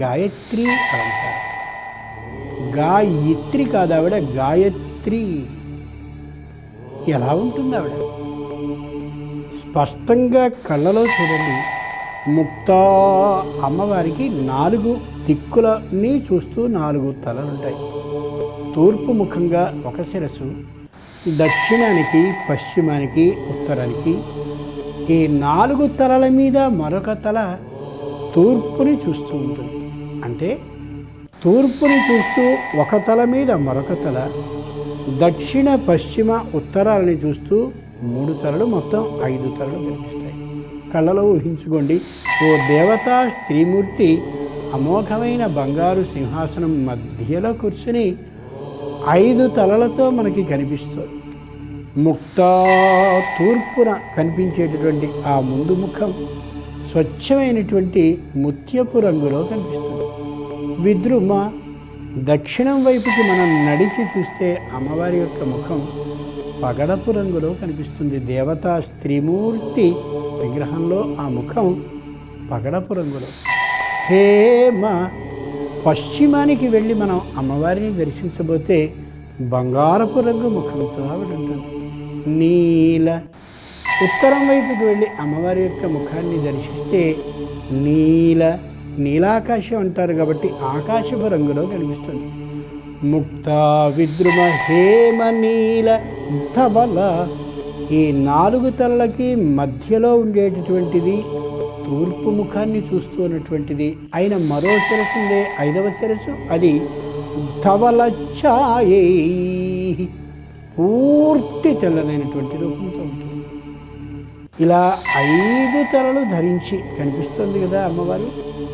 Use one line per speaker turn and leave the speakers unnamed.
గాయత్రి అలంకారం. గాయత్రి కాదు, ఆవిడ గాయత్రి. ఎలా ఉంటుంది ఆవిడ? స్పష్టంగా కళ్ళలో చూడండి. ముక్తా అమ్మవారికి 4 దిక్కులని చూస్తూ 4 తలలుంటాయి. తూర్పు ముఖంగా ఒక శిరస్సు, దక్షిణానికి, పశ్చిమానికి, ఉత్తరానికి. ఈ 4 తలల మీద మరొక తల తూర్పుని చూస్తూ ఉంటుంది. అంటే తూర్పుని చూస్తూ ఒక తల మీద మరొక తల, దక్షిణ, పశ్చిమ, ఉత్తరాలని చూస్తూ 3 తలలు, మొత్తం 5 తలలు కనిపిస్తాయి. కళ్ళలో ఊహించుకోండి. ఓ దేవతా స్త్రీమూర్తి అమోఘమైన బంగారు సింహాసనం మధ్యలో కూర్చుని 5 తలలతో మనకి కనిపిస్తుంది. ముక్తా తూర్పున కనిపించేటటువంటి ఆ ముందు ముఖం స్వచ్ఛమైనటువంటి ముత్యపు రంగులో కనిపిస్తుంది. విద్రుమ దక్షిణం వైపుకి మనం నడిచి చూస్తే అమ్మవారి యొక్క ముఖం పగడపు రంగులో కనిపిస్తుంది. దేవతా స్త్రీమూర్తి విగ్రహంలో ఆ ముఖం పగడపు రంగులో. హేమ పశ్చిమానికి వెళ్ళి మనం అమ్మవారిని దర్శించబోతే బంగారపు రంగు ముఖంతో ఆవిడ ఉంటుంది. నీల ఉత్తరం వైపుకి వెళ్ళి అమ్మవారి యొక్క ముఖాన్ని దర్శిస్తే నీలాకాశం అంటారు కాబట్టి ఆకాశపు రంగులో కనిపిస్తుంది. ముక్తా విద్రుమ హేమ నీల ధవల. ఈ 4 తలలకి మధ్యలో ఉండేటటువంటిది తూర్పు ముఖాన్ని చూస్తూ ఉన్నటువంటిది అయిన మరో శిరస్సు ఉండే 5వ శిరస్సు, అది ధవల ఛాయై, పూర్తి తెల్లనైనటువంటి రూపంతో ఉంటుంది. ఇలా 5 తలలు ధరించి కనిపిస్తుంది కదా అమ్మవారు.